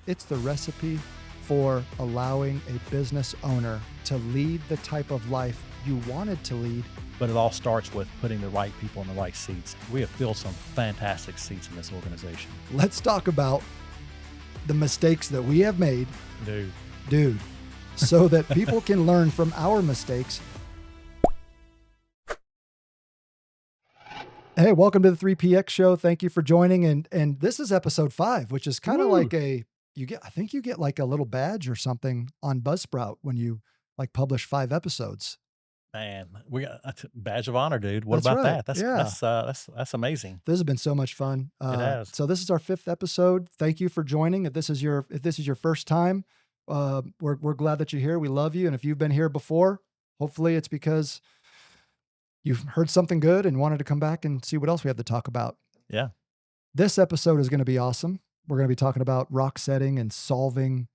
It's the recipe for allowing a business owner to lead the type of life you wanted to lead. But it all starts with putting the right people in the right seats. We have filled some fantastic seats in this organization. Let's talk about the mistakes that we have made, dude, so that people can learn from our mistakes. Hey, welcome to the 3PX show. Thank you for joining. And this is episode 5, which is kind of like I think you get like a little badge or something on Buzzsprout when you like publish 5 episodes. Man, we got a badge of honor, dude. What That's about right. that? That's amazing. This has been so much fun. It has. So this is our 5th episode. Thank you for joining. If this is your first time, we're glad that you're here. We love you. And if you've been here before, hopefully it's because you've heard something good and wanted to come back and see what else we have to talk about. Yeah. This episode is going to be awesome. We're going to be talking about rock setting and solving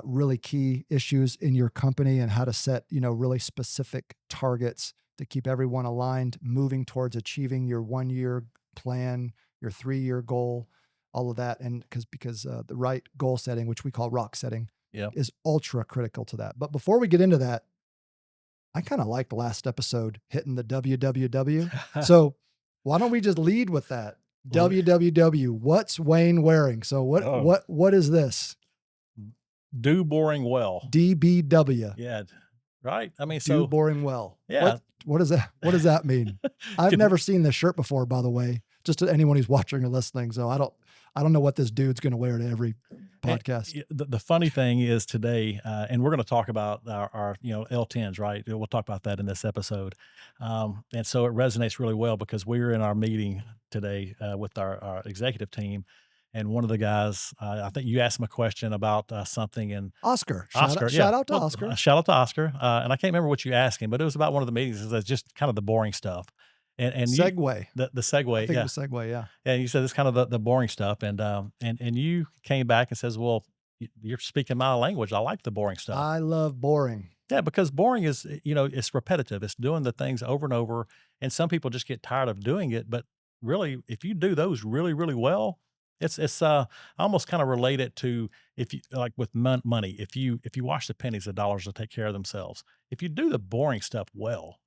really key issues in your company and how to set, really specific targets to keep everyone aligned, moving towards achieving your 1-year plan, your 3-year goal, all of that. And because the right goal setting, which we call rock setting, is ultra critical to that. But before we get into that, I kind of liked last episode hitting the WWW. So why don't we just lead with that? WWW. What's Wayne wearing? So what is this? Do boring well. DBW. Yeah. Right. I mean, Do boring well. Yeah. What does that mean? I've never seen this shirt before, by the way, just to anyone who's watching or listening. So I don't know what this dude's going to wear to every podcast. The funny thing is today, and we're going to talk about our L10s, right? We'll talk about that in this episode. And so it resonates really well because we were in our meeting today with our executive team. And one of the guys, I think you asked him a question about something, and Oscar. Shout out to Oscar. Shout out to Oscar. And I can't remember what you asked him, but it was about one of the meetings. It's just kind of the boring stuff. And segue. The segue. I think it was segue. Yeah. And you said it's kind of the boring stuff. And you came back and says, well, you're speaking my language. I like the boring stuff. I love boring. Yeah, because boring is, it's repetitive. It's doing the things over and over. And some people just get tired of doing it. But really, if you do those really, really well, it's I almost kind of relate it to if you like with money. If you watch the pennies, the dollars will take care of themselves. If you do the boring stuff well,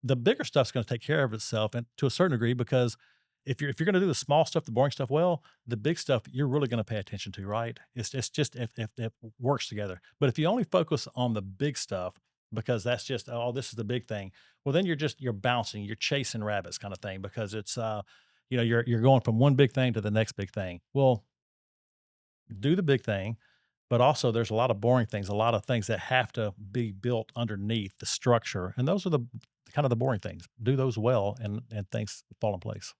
the bigger stuff's going to take care of itself, and to a certain degree, because if you're going to do the small stuff, the boring stuff well, the big stuff you're really going to pay attention to, right? It's just if it works together. But if you only focus on the big stuff because that's just this is the big thing, well then you're bouncing, you're chasing rabbits kind of thing, because it's you're going from one big thing to the next big thing. Well, do the big thing, but also there's a lot of boring things, a lot of things that have to be built underneath the structure, and those are the kind of the boring things. Do those well, and things fall in place.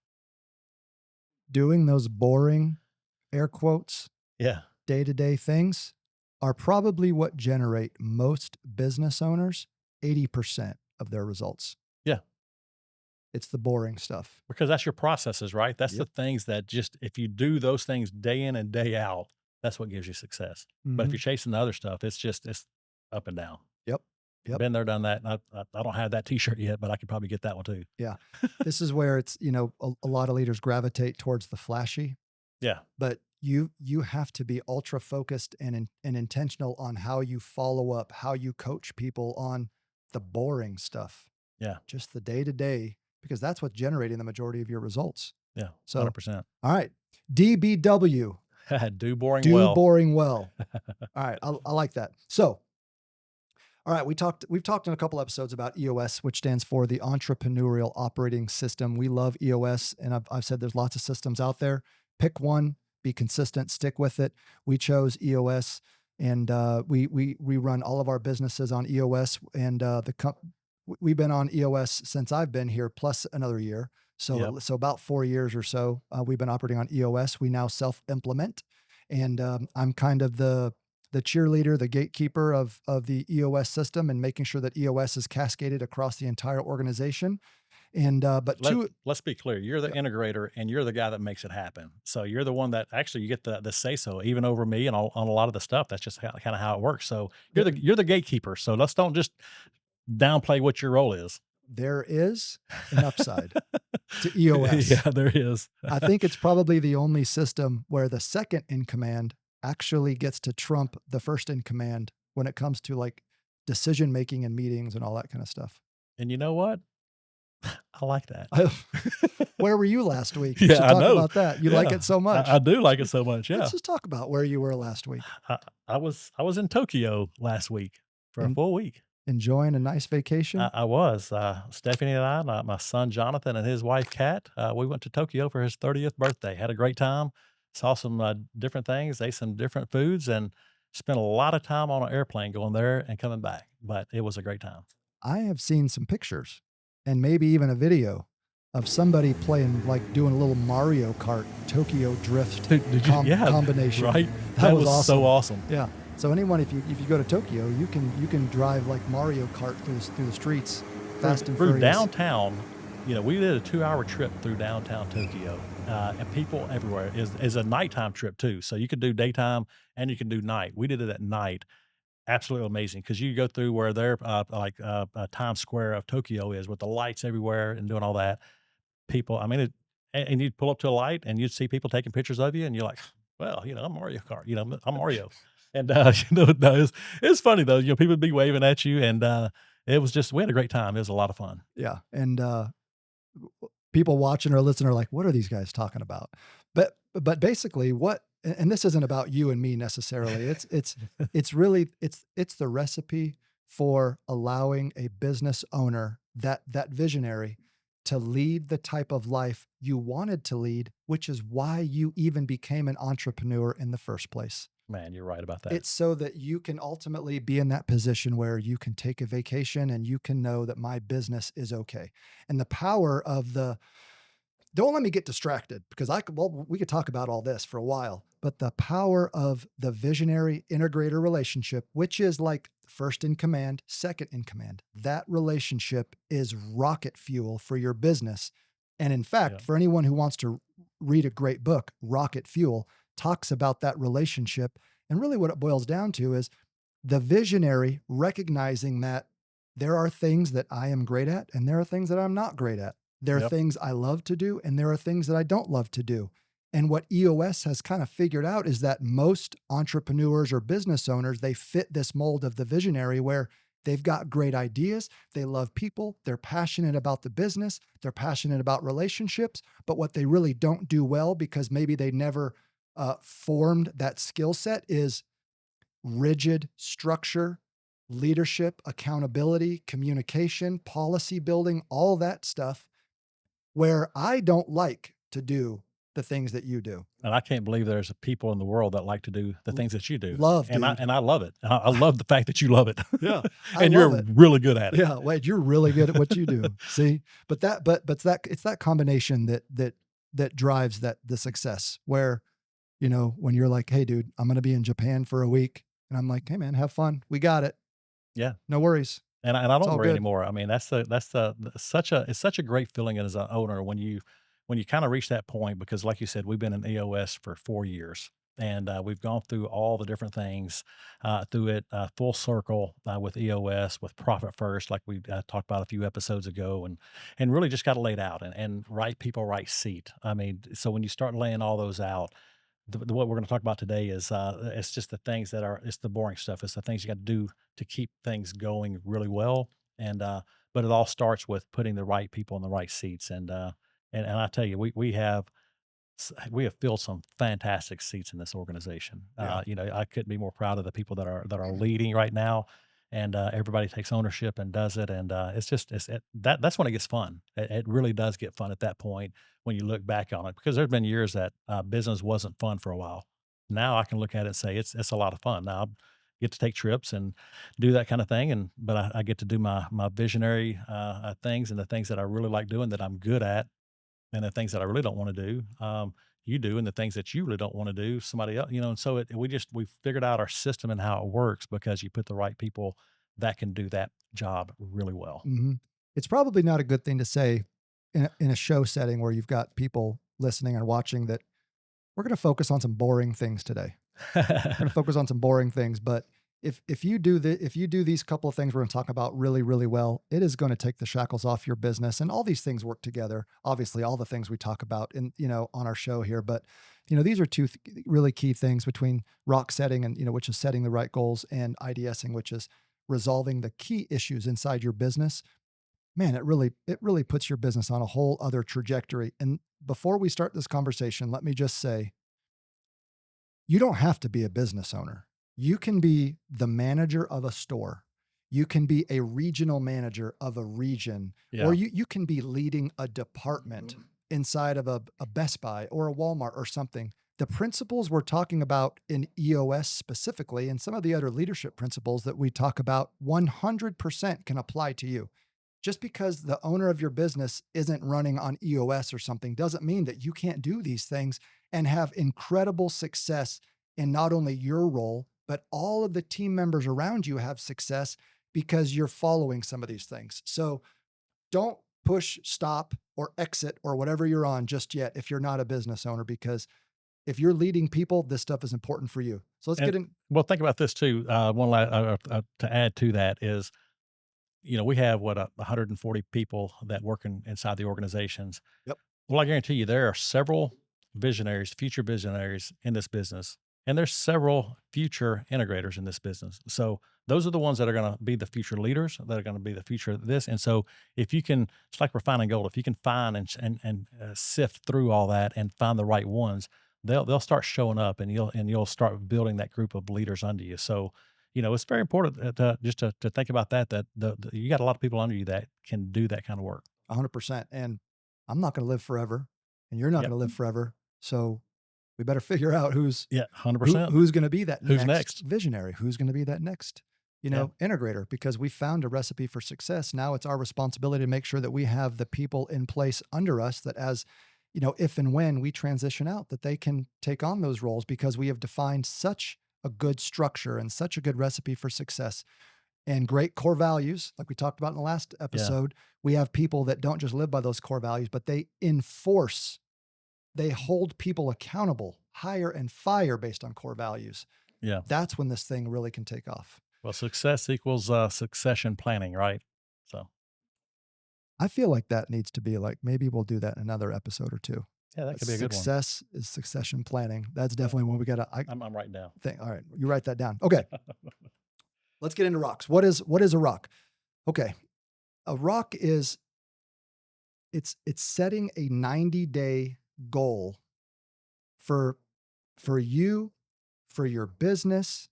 Doing those boring, air quotes, yeah, day-to-day things are probably what generate most business owners 80% of their results. Yeah. It's the boring stuff. Because that's your processes, right? That's the things that just, if you do those things day in and day out, that's what gives you success. Mm-hmm. But if you're chasing the other stuff, it's up and down. Yep. Been there, done that. And I don't have that t-shirt yet, but I could probably get that one too. Yeah. This is where it's, a lot of leaders gravitate towards the flashy. Yeah. But you have to be ultra focused and intentional on how you follow up, how you coach people on the boring stuff. Yeah. Just the day-to-day, because that's what's generating the majority of your results. Yeah. So 100%. All right. DBW. Do boring Do well. boring well. All right. I like that. So, all right. We've talked in a couple episodes about EOS, which stands for the Entrepreneurial Operating System. We love EOS, and I've said there's lots of systems out there. Pick one, be consistent, stick with it. We chose EOS, and we run all of our businesses on EOS, and we've been on EOS since I've been here, plus another year. So about 4 years or so, we've been operating on EOS. We now self-implement, and I'm kind of the cheerleader, the gatekeeper of the EOS system, and making sure that EOS is cascaded across the entire organization. And let's be clear, you're the integrator, and you're the guy that makes it happen. So you're the one that actually you get the say so, even over me and on a lot of the stuff. That's just kind of how it works. So you're the gatekeeper. So let's don't just downplay what your role is. There is an upside to EOS. Yeah, there is. I think it's probably the only system where the second in command actually gets to trump the first in command when it comes to like decision making and meetings and all that kind of stuff. And you know what? I like that. I, where were you last week? We Yeah, should I talk know. about that. You like Yeah, it so I much. do like it so much. Let's Yeah. just talk about where you were last week. I I was in Tokyo last week for a And full week. enjoying a nice vacation. I was. Stephanie and I, my son Jonathan and his wife Kat, we went to Tokyo for his 30th birthday. Had a great time. Saw some different things, ate some different foods, and spent a lot of time on an airplane going there and coming back. But it was a great time. I have seen some pictures and maybe even a video of somebody playing, like doing a little Mario Kart Tokyo Drift Dude, did you? Yeah, combination. right. That That was was awesome. so awesome. Yeah. So anyone, if you go to Tokyo, you can drive like Mario Kart through the streets, fast and Through furious. downtown, we did a 2-hour trip through downtown Tokyo, and people everywhere. Is a nighttime trip too, so you could do daytime and you can do night. We did it at night. Absolutely amazing because you go through where their Times Square of Tokyo is with the lights everywhere and doing all that. People, I mean, and you'd pull up to a light and you'd see people taking pictures of you, and you're like, well, I'm Mario Kart, I'm Mario. And, no, it's funny though, people would be waving at you, and it was just, we had a great time. It was a lot of fun. Yeah. And people watching or listening are like, what are these guys talking about? But basically what, and this isn't about you and me necessarily. It's really, it's the recipe for allowing a business owner, that visionary, to lead the type of life you wanted to lead, which is why you even became an entrepreneur in the first place. Man, you're right about that. It's so that you can ultimately be in that position where you can take a vacation and you can know that my business is okay. And the power of don't let me get distracted because we could talk about all this for a while, but the power of the visionary integrator relationship, which is like first in command, second in command, that relationship is rocket fuel for your business. And in Yeah. fact, for anyone who wants to read a great book, Rocket Fuel talks about that relationship. And really what it boils down to is the visionary recognizing that there are things that I am great at and there are things that I'm not great at. There are Yep. things I love to do and there are things that I don't love to do. And what EOS has kind of figured out is that most entrepreneurs or business owners, they fit this mold of the visionary where they've got great ideas, they love people, they're passionate about the business, they're passionate about relationships, but what they really don't do well because maybe they never formed that skill set is rigid structure, leadership, accountability, communication, policy building, all that stuff where I don't like to do the things that you do. And I can't believe there's people in the world that like to do the things that you do. Love, And I dude. and I love it. I love the fact that you love it. Yeah, I And love you're it. really good at it. Yeah, Wade, you're really good at what you do. See, but it's that combination that drives the success. Where when you're like, hey, dude, I'm gonna be in Japan for a week, and I'm like, hey, man, have fun. We got it. Yeah. No worries. And I It's don't all worry good. anymore. I mean, such a it's such a great feeling as an owner when you kinda reach that point because like you said, we've been in EOS for 4 years, and, we've gone through all the different things, through it, full circle, with EOS, with Profit First, like we, talked about a few episodes ago, and really just gotta lay it out and right people, right seat. I mean, so when you start laying all those out, what we're going to talk about today is it's just the things that are it's the boring stuff. It's the things you got to do to keep things going really well. And but it all starts with putting the right people in the right seats. And I tell you, we have filled some fantastic seats in this organization. Yeah. I couldn't be more proud of the people that are leading right now, and everybody takes ownership and does it. And it's just that's when it gets fun. It really does get fun at that point when you look back on it because there's been years that business wasn't fun for a while. Now I can look at it and say it's a lot of fun. Now I get to take trips and do that kind of thing, and but I get to do my visionary things and the things that I really like doing that I'm good at and the things that I really don't want to do, you do, and the things that you really don't want to do, somebody else, and so we figured out our system and how it works because you put the right people that can do that job really well. hmm It's probably not a good thing to say in a show setting where you've got people listening and watching that we're going to focus on some boring things today. We're going to focus on some boring things, but If you do these couple of things we're going to talk about really really well, it is going to take the shackles off your business, and all these things work together. Obviously, all the things we talk about in on our show here, but these are two really key things between rock setting and which is setting the right goals, and IDSing, which is resolving the key issues inside your business. Man, it really puts your business on a whole other trajectory. And before we start this conversation, let me just say, you don't have to be a business owner. You can be the manager of a store. You can be a regional manager of a region, or Yeah. you can be leading a department inside of a Best Buy or a Walmart or something. The principles we're talking about in EOS specifically, and some of the other leadership principles that we talk about, 100% can apply to you. Just because the owner of your business isn't running on EOS or something doesn't mean that you can't do these things and have incredible success in not only your role, but all of the team members around you have success because you're following some of these things. So don't push, stop, or exit or whatever you're on just yet if you're not a business owner, because if you're leading people, this stuff is important for you. So let's And get in. well, think about this too. To add to that is, we have what, 140 people that work inside the organizations. Yep. Well, I guarantee you there are several visionaries, future visionaries in this business, and there's several future integrators in this business. So those are the ones that are going to be the future leaders, that are going to be the future of this. And so if you can, it's like refining gold. If you can find and sift through all that and find the right ones, they'll start showing up, and you'll start building that group of leaders under you. So it's very important to think about that you got a lot of people under you that can do that kind of work. 100%. And I'm not going to live forever, and you're not Yep. going to live forever. So we better figure out Yeah. 100%. who's going to be that Who's next next? visionary, who's going to be that next, Yeah. integrator, because we found a recipe for success. Now it's our responsibility to make sure that we have the people in place under us that, as if and when we transition out, that they can take on those roles, because we have defined such a good structure and such a good recipe for success and great core values. Like we talked about in the last Yeah. episode, we have people that don't just live by those core values, but they hold people accountable, hire and fire based on core values. Yeah. That's when this thing really can take off. Well, success equals succession planning, right? So, I feel like that needs to be like, maybe we'll do that in another episode or two. yeah, that could be a good one. Success is succession planning. That's Yeah. definitely one we got to, I I'm writing down. think. All right. You write that down. Okay. Let's get into rocks. What is a rock? Okay. A rock is, it's setting a 90-day goal for you, for your business,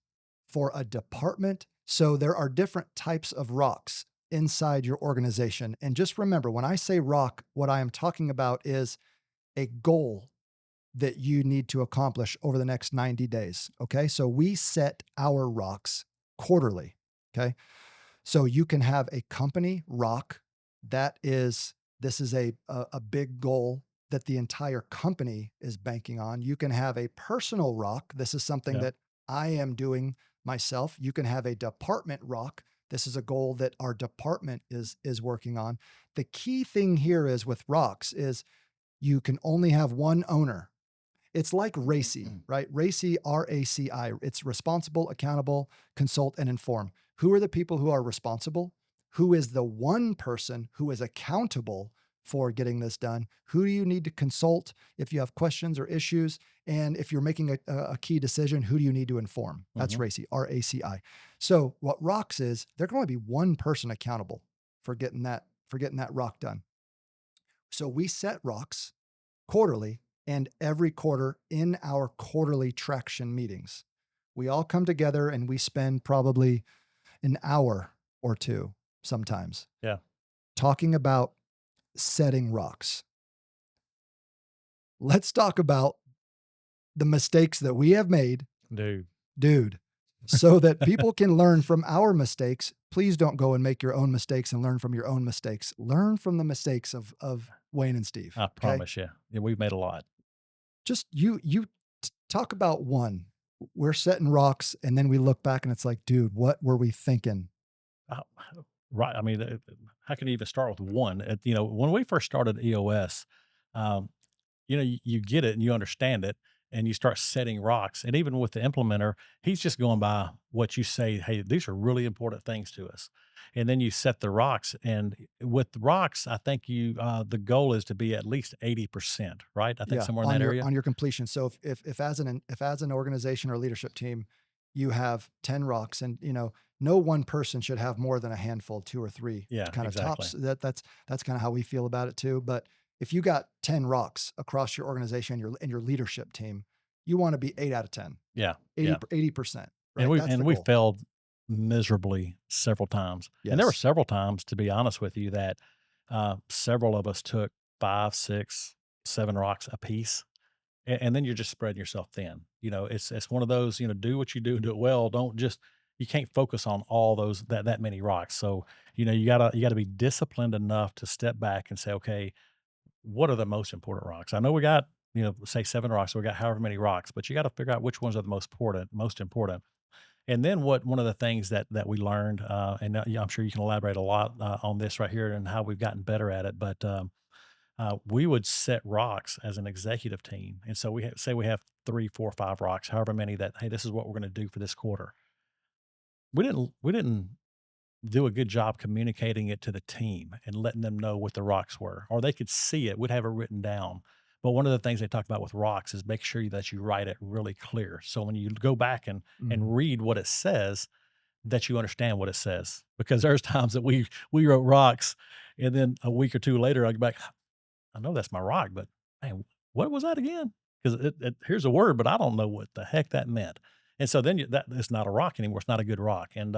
for a department. So there are different types of rocks inside your organization. And just remember, when I say rock, what I am talking about is a goal that you need to accomplish over the next 90 days. Okay. So we set our rocks quarterly. Okay. So you can have a company rock this is a big goal that the entire company is banking on. You can have a personal rock. This is something Yeah. that I am doing myself. You can have a department rock. This is a goal that our department is working on. The key thing here is with rocks is you can only have one owner. It's like RACI, right? RACI, RACI. It's responsible, accountable, consult, and inform. Who are the people who are responsible? Who is the one person who is accountable for getting this done? Who do you need to consult if you have questions or issues? And if you're making a key decision, who do you need to inform? That's Hmm. RACI, RACI. So what rocks is, there can only be one person accountable for getting that rock done. So we set rocks quarterly, and every quarter in our quarterly traction meetings. We all come together and we spend probably an hour or two sometimes Yeah. talking about setting rocks. Let's talk about the mistakes that we have made, Dude. dude, so that people can learn from our mistakes. Please don't go and make your own mistakes and learn from your own mistakes. Learn from the mistakes of Wayne and Steve. I Okay. promise you. Yeah, we've made a lot. Just talk about one. We're setting rocks, and then we look back and it's like, dude, what were we thinking? Uh, right. I mean, how can you even start with one? When we first started EOS, um, you get it and you understand it. and you start setting rocks. And even with the implementer, he's just going by what you say, hey, these are really important things to us. And then you set the rocks. And with the rocks, I think the goal is to be at least 80%, right? I think Yeah, somewhere in that area. on your completion. So if as an organization or leadership team, you have 10 rocks and no one person should have more than a handful, two or three Yeah, kind of exactly. tops. That's kind of how we feel about it too. But if you got 10 rocks across your organization and your leadership team, you want to be 8 out of 10, Yeah. 80, Yeah. 80%, And right? we That's and the we goal. failed miserably several times. And there were Yes. several times, to be honest with you, that several of us took 5, 6, 7 rocks apiece. And then you're just spreading yourself thin. It's one of those, do what you do and do it well. Don't just you can't focus on all those that many rocks. So, you gotta be disciplined enough to step back and say, okay, what are the most important rocks? I know we got, say 7 rocks, so we got however many rocks, but you got to figure out which ones are the most important. And then one of the things that we learned, and yeah, I'm sure you can elaborate a lot on this right here and how we've gotten better at it, but we would set rocks as an executive team, and so say we have 3, 4, 5 rocks, however many that hey, this is what we're going to do for this quarter. We didn't do a good job communicating it to the team and letting them know what the rocks were, or they could see it. We'd have it written down. But one of the things they talk about with rocks is make sure that you write it really clear. So when you go back and Mhm. read what it says, that you understand what it says. Because there's times that we wrote rocks, and then a week or two later, I go back, I know that's my rock, but man, what was that again? Because here's a word, but I don't know what the heck that meant. And so then that it's not a rock anymore. It's not a good rock. And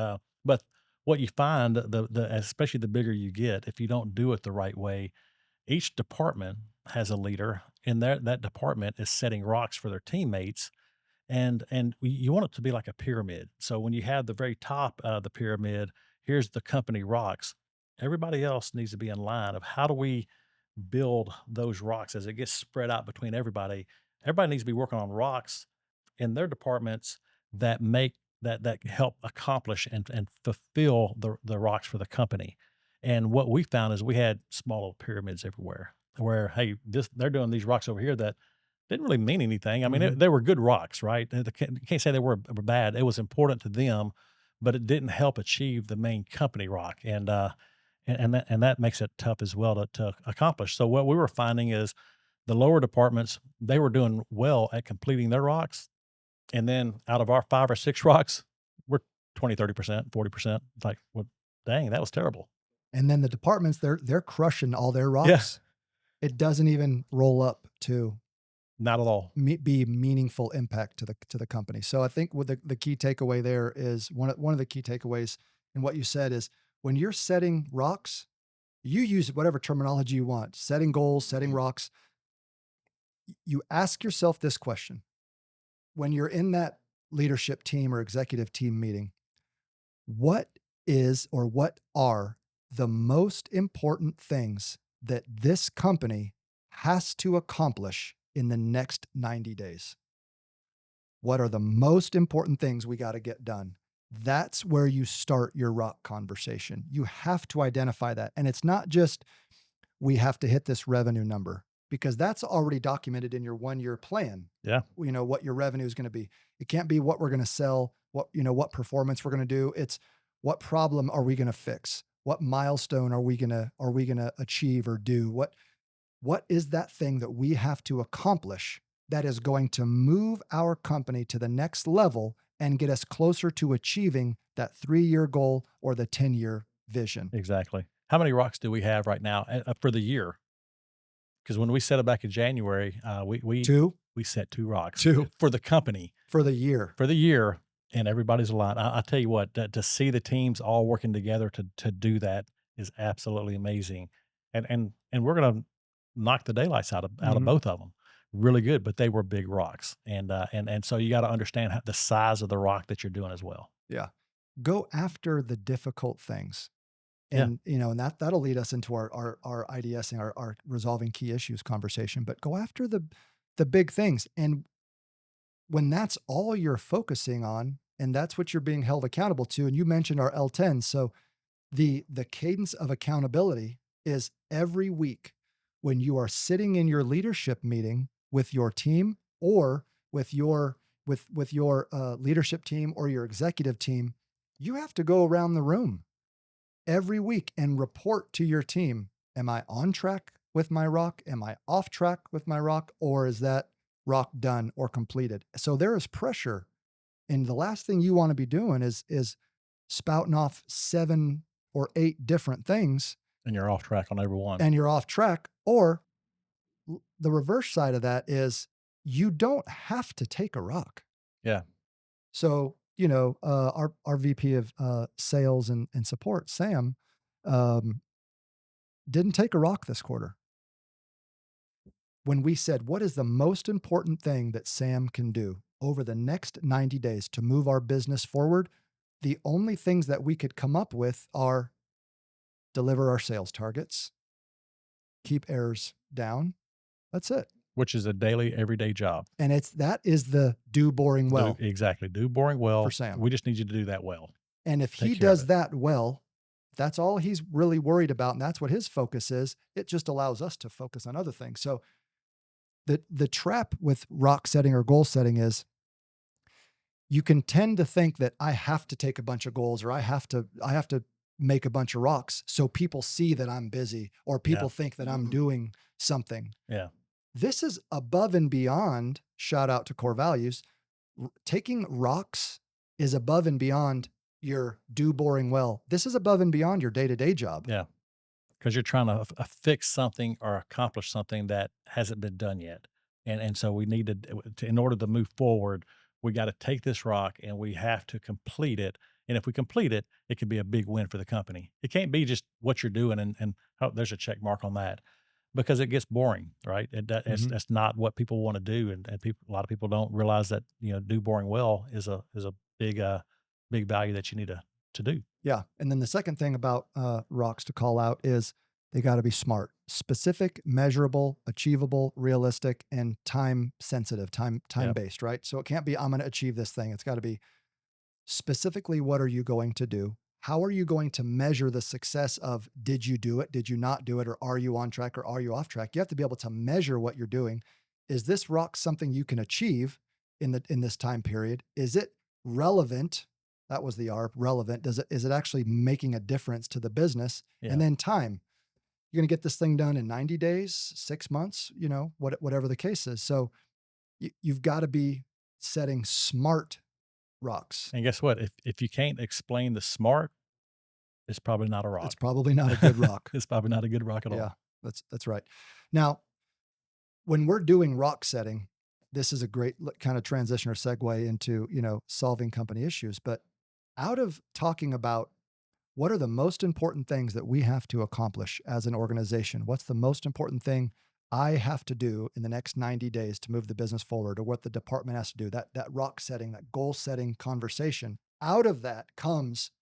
but what you find, the especially the bigger you get, if you don't do it the right way, each department has a leader, and that department is setting rocks for their teammates, and you want it to be like a pyramid. So when you have the very top of the pyramid, here's the company rocks. Everybody else needs to be in line of how do we build those rocks as it gets spread out between everybody. Everybody needs to be working on rocks in their departments that help accomplish and fulfill the rocks for the company. And what we found is we had small little pyramids everywhere where, hey, they're doing these rocks over here that didn't really mean anything. I mean, Mhm. they were good rocks, right? You can't say they were bad. It was important to them, but it didn't help achieve the main company rock. And that makes it tough as well to accomplish. So what we were finding is the lower departments, they were doing well at completing their rocks. And then out of our 5 or 6 rocks, we're 20, 30%, 40%. It's like, well, dang, that was terrible. And then the departments, they're crushing all their Yeah, rocks. It doesn't even roll up to not at all. be meaningful impact to the company. So I think what the key takeaway there is one of the key takeaways in what you said is when you're setting rocks, you use whatever terminology you want, setting goals, setting rocks. You ask yourself this question when you're in that leadership team or executive team meeting: what is or what are the most important things that this company has to accomplish in the next 90 days? What are the most important things we got to get done? That's where you start your rock conversation. You have to identify that. And it's not just we have to hit this revenue number because that's already documented in your 1 year plan. Yeah, What your revenue is going to be. It can't be what we're going to sell, what performance we're going to do. It's what problem are we going to fix? What milestone are we going to achieve or do? What is that thing that we have to accomplish that is going to move our company to the next level and get us closer to achieving that 3 year goal or the 10-year vision? exactly. How many rocks do we have right now for the year? Because when we set it back in January, Two, we set 2 rocks two for the company for the year. for the year, and everybody's aligned. I tell you what, to see the teams all working together to do that is absolutely amazing, and we're gonna knock the daylights out of Mhm. both of them, really good. But they were big rocks, and so you got to understand the size of the rock that you're doing as well. Yeah. Go after the difficult things. Yeah, And that'll lead us into our IDS and our resolving key issues conversation. But go after the big things. And when that's all you're focusing on, and that's what you're being held accountable to, and you mentioned our L10. So the cadence of accountability is every week when you are sitting in your leadership meeting with your team, or with your leadership team or your executive team, you have to go around the room every week and report to your team. Am I on track with my rock? Am I off track with my rock? Or is that rock done or completed? So there is pressure. And the last thing you want to be doing is spouting off 7 or 8 different things And you're off track on every one. and you're off track. Or the reverse side of that is you don't have to take a rock. Yeah. So, our VP of sales and support, Sam, um, didn't take a rock this quarter. When we said, what is the most important thing that Sam can do over the next 90 days to move our business forward? The only things that we could come up with are deliver our sales targets, keep errors down. That's it. Which is a daily, everyday job. And that is the do boring well Exactly. Do boring for well. Sam. We just need you to do that well. And if he Take care of does it. that well, that's all he's really worried about. And that's what his focus is. It just allows us to focus on other things. So the trap with rock setting or goal setting is you can tend to think that I have to take a bunch of goals or I have to make a bunch of rocks so people see that I'm busy or Yeah. people think that I'm doing something. Yeah. This is above and beyond, shout out to core values. Taking rocks is above and beyond your do boring well. This is above and beyond your day-to-day job. Yeah. Because you're trying to fix something or accomplish something that hasn't been done yet. And so we need in order to move forward, we got to take this rock and we have to complete it. And if we complete it, it could be a big win for the company. It can't be just what you're doing and oh, there's a check mark on that because it gets boring, right? Mhm. That's not what people want to do. And people, a lot of people don't realize that, do boring well is a big, big value that you need to do. Yeah. And then the second thing about rocks to call out is they got to be smart, specific, measurable, achievable, realistic, and time sensitive, time Yep. based, right? So it can't be I'm going to achieve this thing. It's got to be specifically what are you going to do? How are you going to measure the success of did you do it? Did you not do it? Or are you on track or are you off track? You have to be able to measure what you're doing. Is this rock something you can achieve in this time period? Is it relevant? That was the R, relevant. Is it actually making a difference to the business? Yeah. And then time. You're going to get this thing done in 90 days, 6 months, whatever the case is. So you've got to be setting smart rocks. And guess what? If you can't explain the smart, it's probably not a It's rock. probably not a good rock. It's probably not a good rock at Yeah, all. that's right. Now, when we're doing rock setting, this is a great kind of transition or segue into, solving company issues. But out of talking about what are the most important things that we have to accomplish as an organization, what's the most important thing I have to do in the next 90 days to move the business forward, or what the department has to do, that rock setting, that goal setting conversation, out of that comes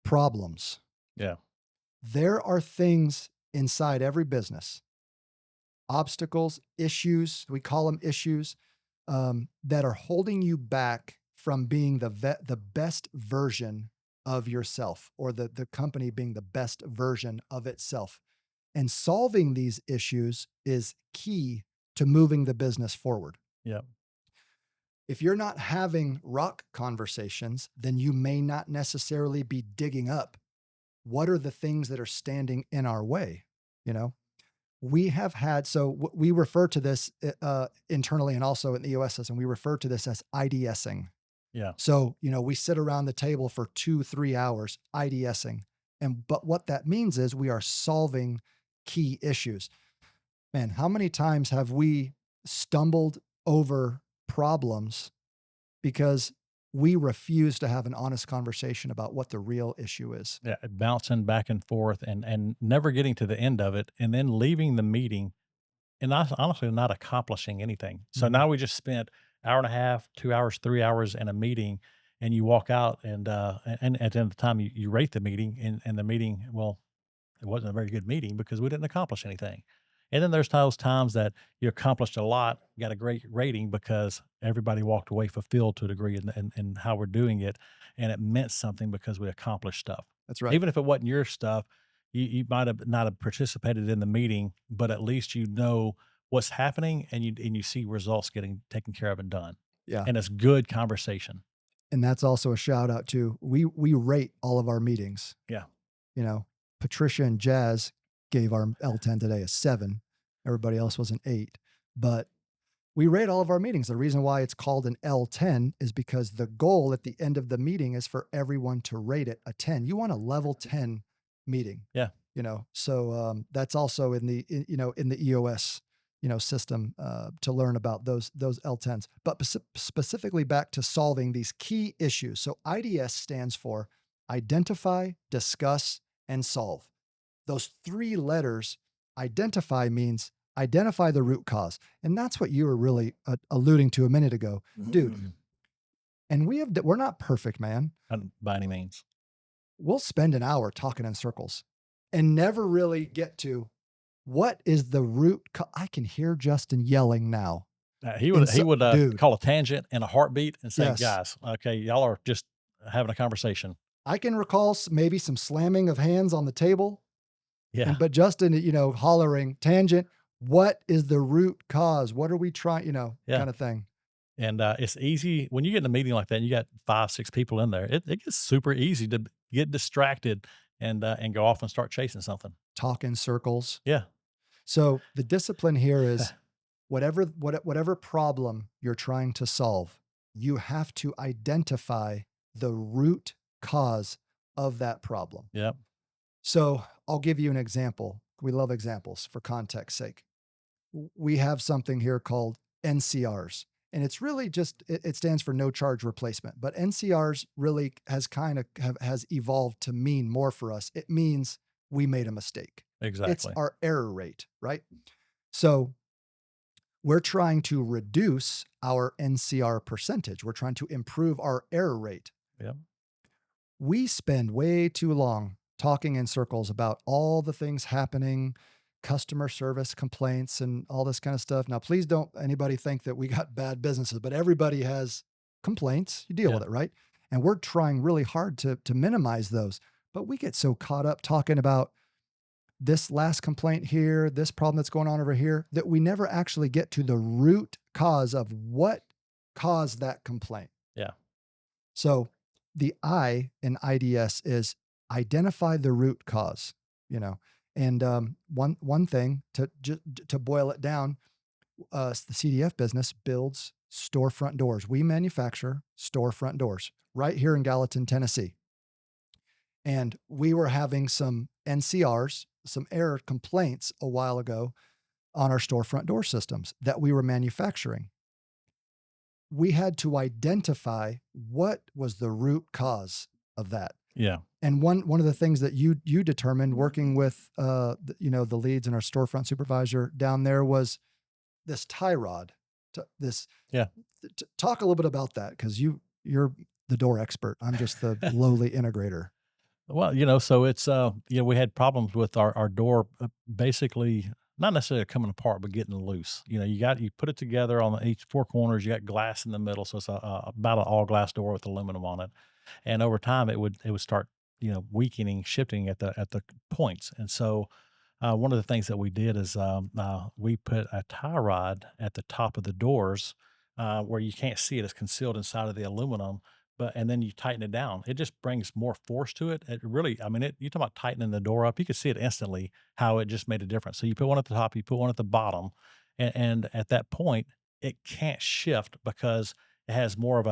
problems. Yeah. There are things inside every business, obstacles, issues, we call them issues, that are holding you back from being the best version of yourself, or the company being the best version of itself. And solving these issues is key to moving the business forward. Yeah. If you're not having rock conversations, then you may not necessarily be digging up what are the things that are standing in our way. We have had, so we refer to this internally and also in the EOS system, we refer to this as IDSing. Yeah. So, we sit around the table for 2-3 hours IDSing. But what that means is we are solving key issues. Man, how many times have we stumbled over problems because we refuse to have an honest conversation about what the real issue is? Yeah. Bouncing back and forth and never getting to the end of it and then leaving the meeting and not, honestly not accomplishing anything. So Mhm. now we just spent hour and a half, 2 hours, 3 hours in a meeting and you walk out and at the end of the time you rate the meeting and the meeting, well, it wasn't a very good meeting because we didn't accomplish anything. And then there's those times that you accomplished a lot, got a great rating because everybody walked away fulfilled to a degree in how we're doing it. And it meant something because we accomplished stuff. That's right. Even if it wasn't your stuff, you might have not have participated in the meeting, but at least what's happening, and you see results getting taken care of and done. Yeah. And it's good conversation. And that's also a shout out to we rate all of our meetings. Yeah. You know, Patricia and Jazz gave our L10 today a 7. Everybody else was an 8. But we rate all of our meetings. The reason why it's called an L10 is because the goal at the end of the meeting is for everyone to rate it a 10. You want a level 10 meeting, Yeah. So that's also in the EOS, system to learn about those L10s. But specifically back to solving these key issues. So IDS stands for identify, discuss, and solve. Those 3 letters, identify means identify the root cause. And that's what you were really alluding to a minute ago, dude. And we're not perfect, man. By any means. We'll spend an hour talking in circles and never really get to what is the root. I can hear Justin yelling now. He would Dude, call a tangent in a heartbeat and say, yes, "Guys, okay, y'all are just having a conversation." I can recall maybe some slamming of hands on the table. Yeah, But Justin, hollering tangent. What is the root cause? What are we trying? yeah. Kind of thing. And it's easy when you get in a meeting like that and you got 5, 6 people in there. It gets super easy to get distracted and go off and start chasing something. Talk in circles. Yeah, So the discipline here is whatever problem you're trying to solve, you have to identify the root cause of that problem. yeah, So I'll give you an example. We love examples for context sake. We have something here called NCRs. And it's really just it stands for no charge replacement. But NCRs really has evolved to mean more for us. It means we made a mistake. It's exactly. our error rate, right? So we're trying to reduce our NCR percentage. We're trying to improve our error rate. Yeah, We spend way too long talking in circles about all the things happening, customer service complaints, and all this kind of stuff. Now, please don't anybody think that we got bad businesses, but everybody has complaints. You deal yeah, with it, right? And we're trying really hard to minimize those. But we get so caught up talking about this last complaint here, this problem that's going on over here, that we never actually get to the root cause of what caused that complaint. yeah, So the I in IDS is identify the root cause, you know. And one thing to boil it down, the CDF business builds storefront doors. We manufacture storefront doors right here in Gallatin, Tennessee. And we were having some NCRs, some error complaints a while ago on our storefront door systems that we were manufacturing. We had to identify what was the root cause of that. yeah, And one of the things that you determined working with the leads and our storefront supervisor down there was this tie rod. This yeah. talk a little bit about that because you're the door expert. I'm just the lowly integrator. Well, so it's we had problems with our door, basically not necessarily coming apart, but getting loose. You put it together on each 4 corners. You got glass in the middle, so it's about an all glass door with aluminum on it. And over time, it would start weakening, shifting at the points. And so one of the things that we did is we put a tie rod at the top of the doors where you can't see it; it's concealed inside of the aluminum. And then you tighten it down. It just brings more force to it. It really, I mean, you talk about tightening the door up. You could see it instantly how it just made a difference. So you put one at the top, you put one at the bottom, and at that point, it can't shift because it has more of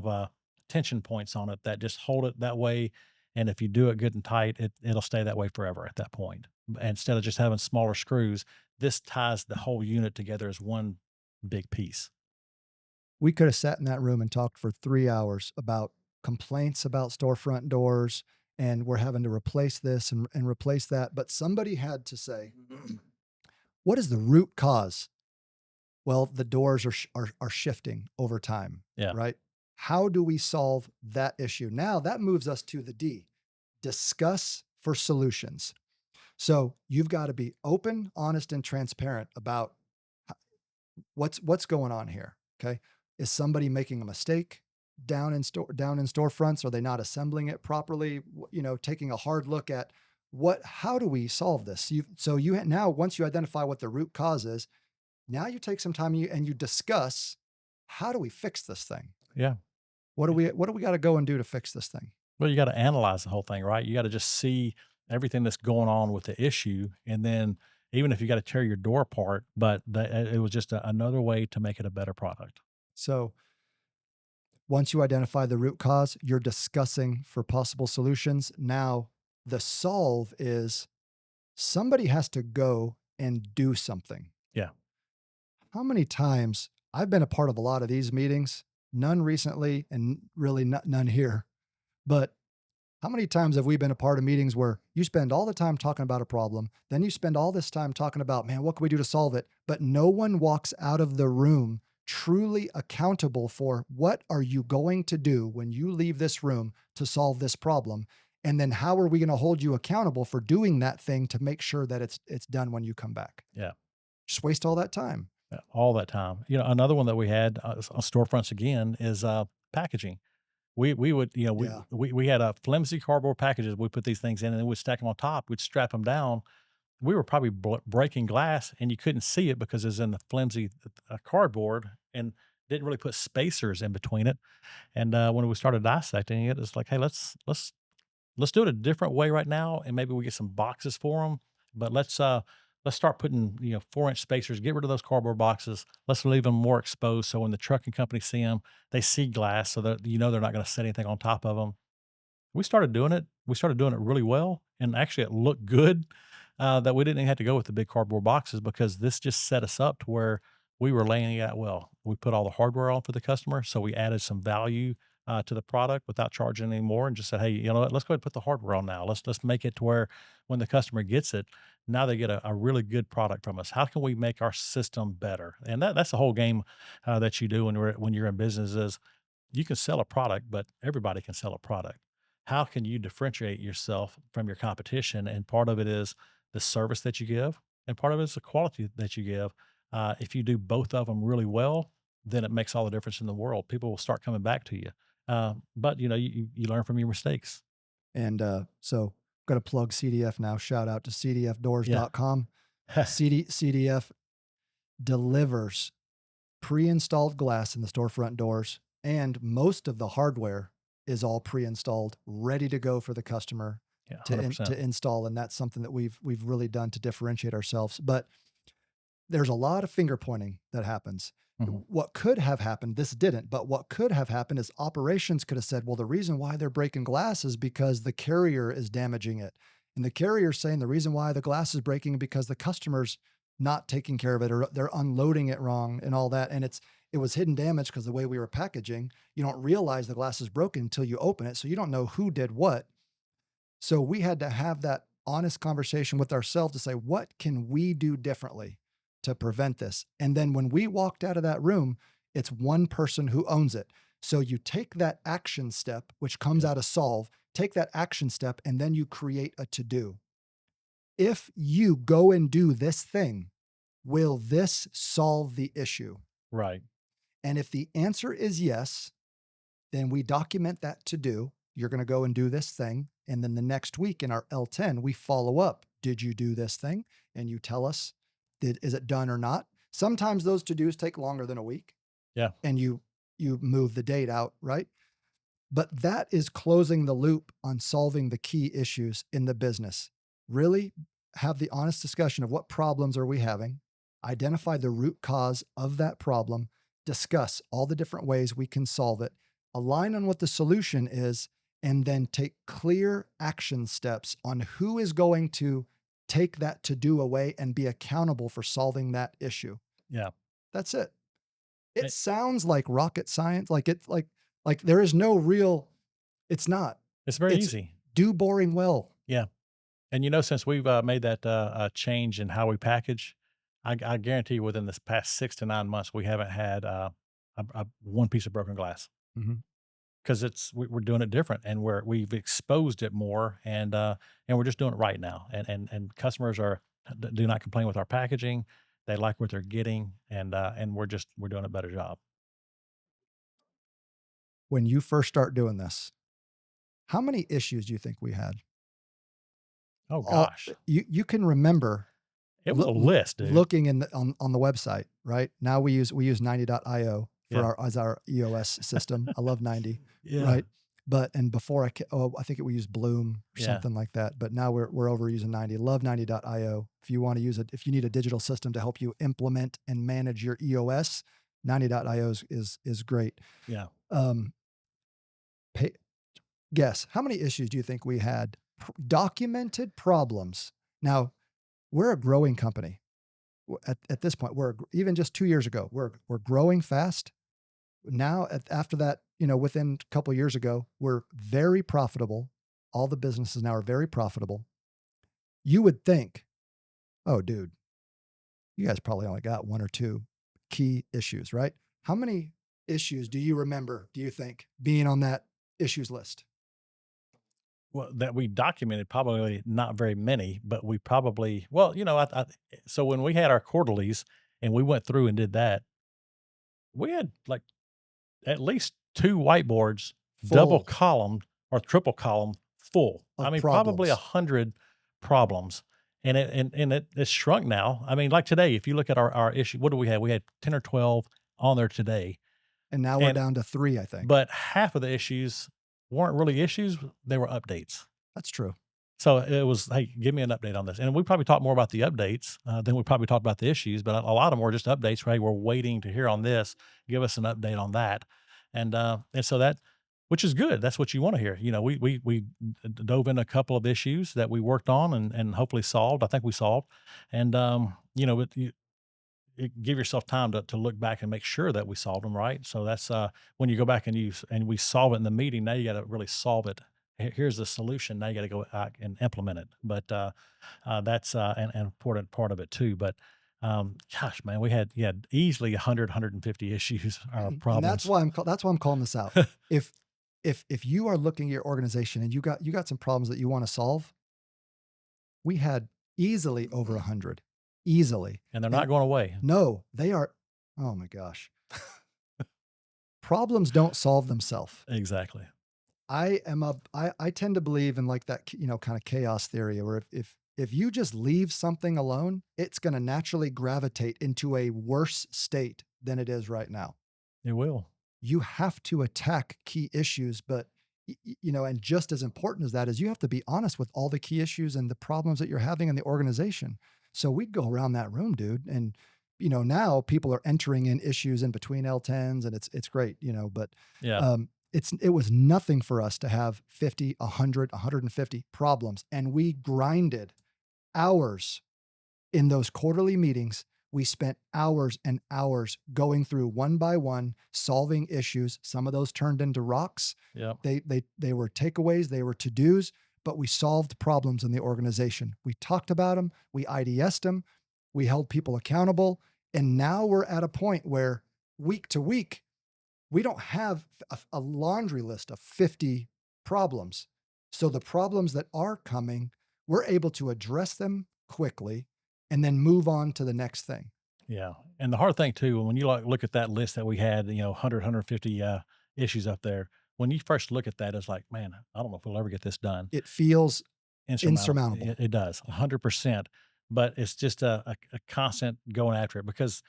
a tension points on it that just hold it that way. And if you do it good and tight, it'll stay that way forever at that point. Instead of just having smaller screws, this ties the whole unit together as one big piece. We could have sat in that room and talked for 3 hours about complaints about storefront doors, and we're having to replace this and replace that. But somebody had to say, what is the root cause? Well, the doors are shifting over time, Yeah, right? How do we solve that issue? Now that moves us to the D, discuss for solutions. So you've got to be open, honest, and transparent about what's going on here. Okay. Is somebody making a mistake down in storefronts? Are they not assembling it properly? Taking a hard look at how do we solve this? Now once you identify what the root cause is, Now you take some time and you discuss, how do we fix this thing? Yeah. What do we got to go and do to fix this thing? Well, you gotta analyze the whole thing, right? You gotta just see everything that's going on with the issue, and then even if you gotta tear your door apart, but it was just another way to make it a better product. So once you identify the root cause, you're discussing for possible solutions. Now, the solve is somebody has to go and do something. Yeah. How many times I've been a part of a lot of these meetings, none recently and really none here, but how many times have we been a part of meetings where you spend all the time talking about a problem, then you spend all this time talking about, man, what can we do to solve it? But no one walks out of the room truly accountable for what are you going to do when you leave this room to solve this problem? And then how are we going to hold you accountable for doing that thing to make sure that it's done when you come back? Yeah. Just waste all that time. Yeah, all that time. Another one that we had on storefronts again is packaging. We would, Yeah. we had flimsy cardboard packages. We put these things in, and then we'd stack them on top. We'd strap them down. We were probably breaking glass, and you couldn't see it because it's in the flimsy cardboard, and didn't really put spacers in between it. And when we started dissecting it, it's like, hey, let's do it a different way right now, and maybe we get some boxes for them. But let's start putting 4-inch spacers. Get rid of those cardboard boxes. Let's leave them more exposed, so when the trucking company see them, they see glass, so that they're not going to set anything on top of them. We started doing it. We started doing it really well, and actually, it looked good. That we didn't even have to go with the big cardboard boxes, because this just set us up to where we were laying it out well. We put all the hardware on for the customer, so we added some value to the product without charging any more, and just said, "Hey, you know what? Let's go ahead and put the hardware on now. Let's make it to where when the customer gets it, now they get a really good product from us. How can we make our system better?" And that's the whole game that you do when you're in business is you can sell a product, but everybody can sell a product. How can you differentiate yourself from your competition? And part of it is the service that you give, and part of it is the quality that you give. If you do both of them really well, then it makes all the difference in the world. People will start coming back to you. But you learn from your mistakes. And so got to plug CDF now. Shout out to Yeah. cdfdoors.com. CDF delivers pre-installed glass in the storefront doors, and most of the hardware is all pre-installed, ready to go for the customer Yeah, to 100%. install. And that's something that we've really done to differentiate ourselves. But there's a lot of finger pointing that happens. Mhm. What could have happened, this didn't, but what could have happened is operations could have said, well, the reason why they're breaking glass is because the carrier is damaging it. And the carrier's saying the reason why the glass is breaking is because the customer's not taking care of it, or they're unloading it wrong and all that. And it was hidden damage because the way we were packaging, you don't realize the glass is broken until you open it. So you don't know who did what. So we had to have that honest conversation with ourselves to say, what can we do differently to prevent this? And then when we walked out of that room, it's one person who owns it. So you take that action step, which comes Yeah. out of solve, take that action step, and then you create a to do. If you go and do this thing, will this solve the issue? Right. And if the answer is yes, then we document that to do. You're going to go and do this thing. And then the next week in our L10, we follow up. Did you do this thing? And you tell us, is it done or not? Sometimes those to dos take longer than a week, Yeah. and you move the date out, right? But that is closing the loop on solving the key issues in the business. Really have the honest discussion of what problems are we having, identify the root cause of that problem, discuss all the different ways we can solve it, align on what the solution is, and then take clear action steps on who is going to take that to do away and be accountable for solving that issue. Yeah. That's it. It Eh, sounds like rocket science, like there is no real, it's not. It's very It's easy. do boring well. Yeah. And since we've made that change in how we package, I guarantee you within this past 6 to 9 months, we haven't had one piece of broken glass, Mhm. because we're doing it different, and we've exposed it more, and we're just doing it right now. And customers do not complain with our packaging. They like what they're getting, and we're doing a better job. When you first start doing this, how many issues do you think we had? Oh All gosh. you can remember It was a list, dude. looking in on the website, right? Now we use 90.io for Yeah. our as our EOS system. I love 90, Yeah. right? But and before I think we used Bloom or Yeah. something like that. But now we're over using 90. Love 90.io. If you want to use it, if you need a digital system to help you implement and manage your EOS, 90.io is great. Yeah. Um, pay, guess how many issues do you think we had? Documented problems. Now we're a growing company. At this point, even just 2 years ago, we're growing fast. Now, after that, within a couple of years ago, we're very profitable. All the businesses now are very profitable. You would think, oh, dude, you guys probably only got one or two key issues, right? How many issues do you remember, do you think, being on that issues list? Well, that we documented, probably not very many, but we probably, well, so when we had our quarterlies and we went through and did that, we had like at least 2 whiteboards, double Full columned or triple column full. I of mean, probably problems. 100 problems. And it's shrunk now. I mean, like today, if you look at our issue, what do we have? We had 10 or 12 on there today. And now we're And down to three, I think. but half of the issues weren't really issues, they were updates. That's true. So it was, "Hey, give me an update on this." And we probably talked more about the updates, than we probably talked about the issues, but a lot of them were just updates, right? "We're waiting to hear on this. Give us an update on that." And so that, which is good. That's what you wanna hear. We dove in a couple of issues that we worked on and hopefully solved. I think we solved. And, but give yourself time to look back and make sure that we solved them, right? So that's, when you go back and we solve it in the meeting, now you gotta really solve it. Here's the solution, now you gotta go out and implement it. But, that's, an important part of it too. But, gosh, man, we had easily 100, issues or And that's problems. why I'm calling this out. If if you are looking at your organization and you got some problems that you want to solve, we had easily over 100. Easily. And they're And not going away. no, they are, oh my gosh. Problems don't solve themselves. Exactly. I tend to believe in like that, kind of chaos theory where if you just leave something alone, it's going to naturally gravitate into a worse state than it is right now. It will. You have to attack key issues, but and just as important as that is you have to be honest with all the key issues and the problems that you're having in the organization. So we'd go around that room, dude, and now people are entering in issues in between L10s and it's great, but Yeah. it was nothing for us to have 50, 100, 150 problems, and we grinded hours in those quarterly meetings. We spent hours and hours going through one by one, solving issues. Some of those turned into rocks. Yep. They were takeaways, they were to-dos, but we solved problems in the organization. We talked about them, we IDS'd them, we held people accountable, and now we're at a point where week to week, we don't have a laundry list of 50 problems. So the problems that are coming, we're able to address them quickly and then move on to the next thing. Yeah, and the hard thing too, when you look at that list that we had, 100, issues up there. When you first look at that, it's like, man, I don't know if we'll ever get this done. It feels Insurmountable. insurmountable. It does 100%, but it's just a constant going after it because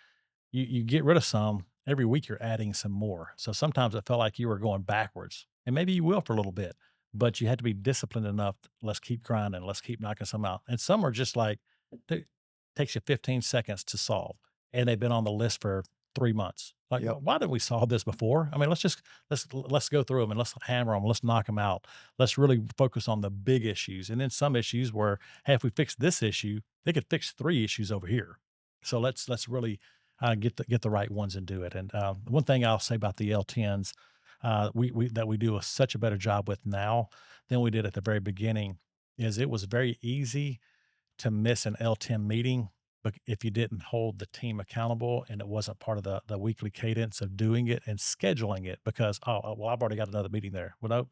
you get rid of some every week. You're adding some more. So sometimes it felt like you were going backwards, and maybe you will for a little bit, but you had to be disciplined enough. Let's keep grinding. Let's keep knocking some out. And some are just like, dude, takes you 15 seconds to solve, and they've been on the list for 3 months. Like, Yep. why didn't we solve this before? I mean, let's go through them and let's hammer them. Let's knock them out. Let's really focus on the big issues. And then some issues where, hey, if we fix this issue, they could fix 3 issues over here. So let's really get the right ones and do it. And one thing I'll say about the L10s, we do such a better job with now than we did at the very beginning, is it was very easy to miss an L10 meeting, but if you didn't hold the team accountable and it wasn't part of the weekly cadence of doing it and scheduling it, because, well, I've already got another meeting there. Well, no,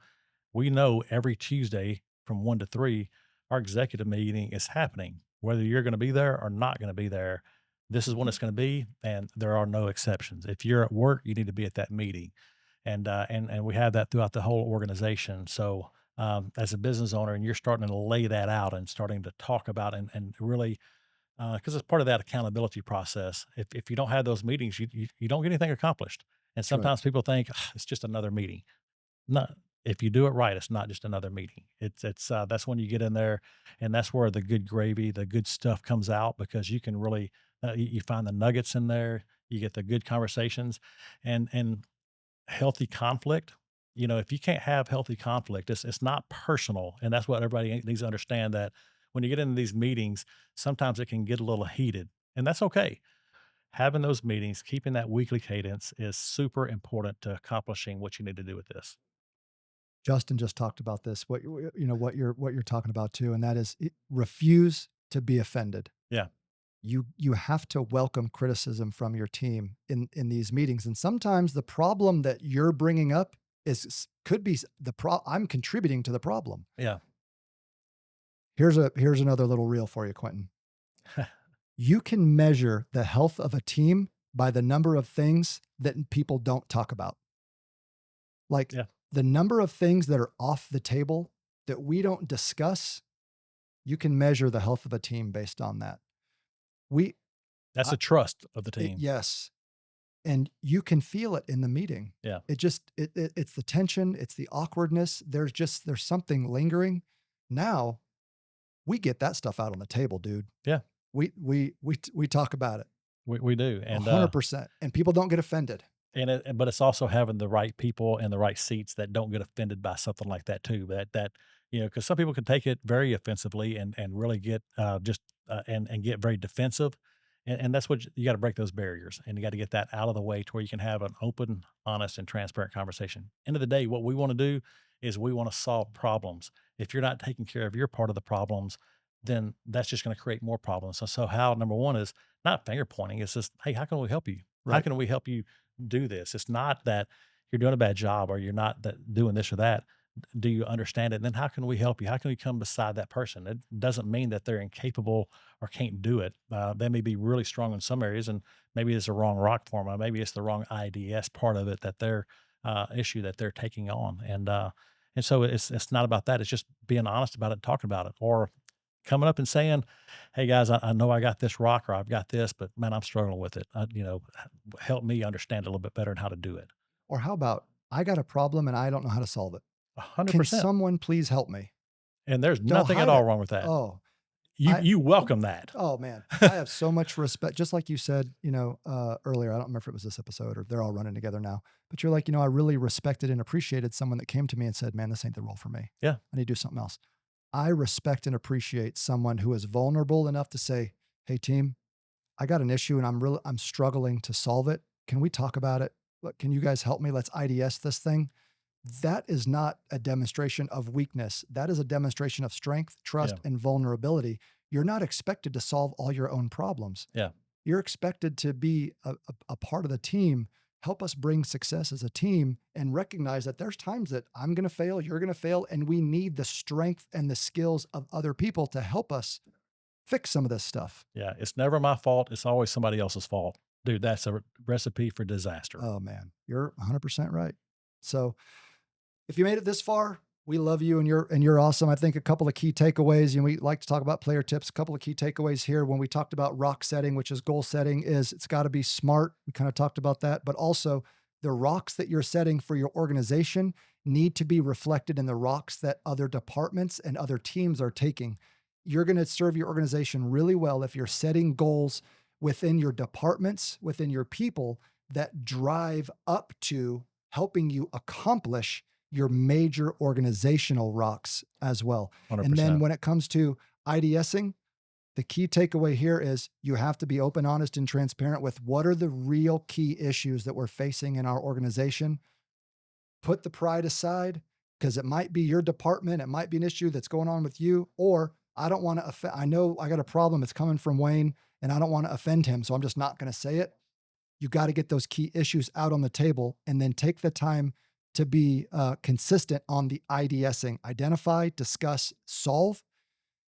we know every Tuesday from 1 to 3, our executive meeting is happening. Whether you're going to be there or not going to be there, this is when it's going to be, and there are no exceptions. If you're at work, you need to be at that meeting, and we have that throughout the whole organization. So, as a business owner, and you're starting to lay that out and starting to talk about and really because it's part of that accountability process. If you don't have those meetings, you don't get anything accomplished. And That's right. sometimes people think, "Ah, it's just another meeting." No, if you do it right, it's not just another meeting. That's when you get in there, and that's where the good gravy, the good stuff comes out because you can really you find the nuggets in there. You get the good conversations, and healthy conflict. You know, if you can't have healthy conflict, it's not personal, and that's what everybody needs to understand. That when you get into these meetings, sometimes it can get a little heated, and that's okay. Having those meetings, keeping that weekly cadence is super important to accomplishing what you need to do with this. Justin just talked about this. What you're talking about too, and that is refuse to be offended. Yeah, You have to welcome criticism from your team in these meetings, and sometimes the problem that you're bringing up could be I'm contributing to the problem. yeah. Here's another little reel for you, Quentin. You can measure the health of a team by the number of things that people don't talk about. Like Yeah, the number of things that are off the table that we don't discuss, you can measure the health of a team based on that. We that's I a trust of the it, team. yes, and you can feel it in the meeting. Yeah, It's the tension, it's the awkwardness. There's something lingering. Now, we get that stuff out on the table, dude. yeah, We talk about it we do, 100%, and people don't get offended. but it's also having the right people in the right seats that don't get offended by something like that too. That you know, because some people can take it very offensively and really get just and get very defensive, and that's what you got to break those barriers, and you got to get that out of the way to where you can have an open, honest, and transparent conversation. End of the day, what we want to do is we want to solve problems. If you're not taking care of your part of the problems, then that's just going to create more problems. So how number one is not finger pointing. It's just, hey, how can we help you? How Right. can we help you do this? It's not that you're doing a bad job or you're not that doing this or that. Do you understand it? And then how can we help you? How can we come beside that person? It doesn't mean that they're incapable or can't do it. They may be really strong in some areas, and maybe it's the wrong rock form, or maybe it's the wrong IDS part of it that their issue that they're taking on. And so it's not about that. It's just being honest about it, talking about it, or coming up and saying, "Hey guys, I know I got this rock or I've got this, but man, I'm struggling with it. Help me understand a little bit better and how to do it." Or how about, "I got a problem and I don't know how to solve it. Can 100%. someone please help me?" And there's Don't nothing at hide all it. wrong with that. Oh, You I you welcome that. oh, man. I have so much respect, just like you said, earlier. I don't remember if it was this episode or they're all running together now, but you're like, "I really respected and appreciated someone that came to me and said, 'Man, this ain't the role for me. Yeah, I need to do something else.'" I respect and appreciate someone who is vulnerable enough to say, "Hey, team, I got an issue and I'm struggling to solve it. Can we talk about it? Look, can you guys help me? Let's IDS this thing." That is not a demonstration of weakness. That is a demonstration of strength, yeah, trust, and vulnerability. You're not expected to solve all your own problems. yeah, You're expected to be a part of the team, help us bring success as a team, and recognize that there's times that I'm going to fail, you're going to fail, and we need the strength and the skills of other people to help us fix some of this stuff. yeah. It's never my fault. It's always somebody else's fault. Dude, that's a recipe for disaster. Oh man, you're 100% right. So, if you made it this far, we love you and you're awesome. I think a couple of key takeaways, we like to talk about player tips. A couple of key takeaways here when we talked about rock setting, which is goal setting, is it's got to be smart. We kind of talked about that, but also the rocks that you're setting for your organization need to be reflected in the rocks that other departments and other teams are taking. You're going to serve your organization really well if you're setting goals within your departments, within your people that drive up to helping you accomplish your major organizational rocks as well. And then 100%. when it comes to IDSing, the key takeaway here is you have to be open, honest, and transparent with what are the real key issues that we're facing in our organization. Put the pride aside because it might be your department, it might be an issue that's going on with you, or I don't want to offend. I know I got a problem. It's coming from Wayne, and I don't want to offend him, so I'm just not going to say it. You got to get those key issues out on the table and then take the time to be consistent on the IDSing, identify, discuss, solve,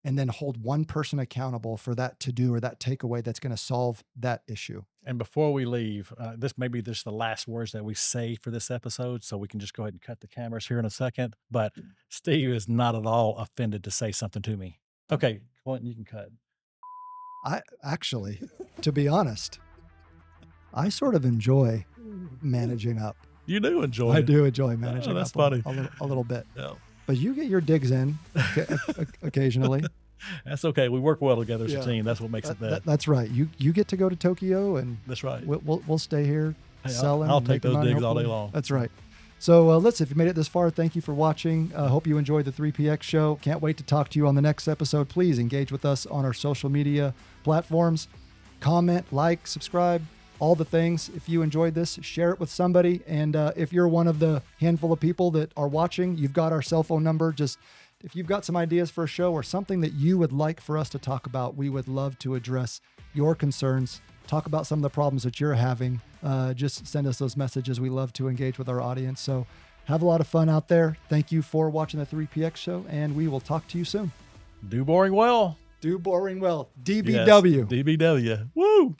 and then hold one person accountable for that to do or that takeaway that's going to solve that issue. And before we leave, this may be just the last words that we say for this episode, so we can just go ahead and cut the cameras here in a second. But Steve is not at all offended to say something to me. Okay, Clinton, you can cut. I actually, to be honest, I sort of enjoy managing up. You do enjoy I it. do enjoy Oh, managing that's up funny. a little bit, Yeah. but you get your digs in occasionally. That's okay. We work well together as a Yeah. team. That's what makes it bad. That's right. You get to go to Tokyo, and That's right. we'll stay here Hey, selling. I'll and take making those money, digs all day hopefully. long. That's right. So listen, if you made it this far, thank you for watching. Hope you enjoyed the 3PX show. Can't wait to talk to you on the next episode. Please engage with us on our social media platforms. Comment, like, subscribe, all the things. If you enjoyed this, share it with somebody. And if you're one of the handful of people that are watching, you've got our cell phone number. Just if you've got some ideas for a show or something that you would like for us to talk about, we would love to address your concerns, talk about some of the problems that you're having. Just send us those messages. We love to engage with our audience. So have a lot of fun out there. Thank you for watching the 3PX show, and we will talk to you soon. Do boring well. Do boring well. Yes. DBW. DBW. Woo.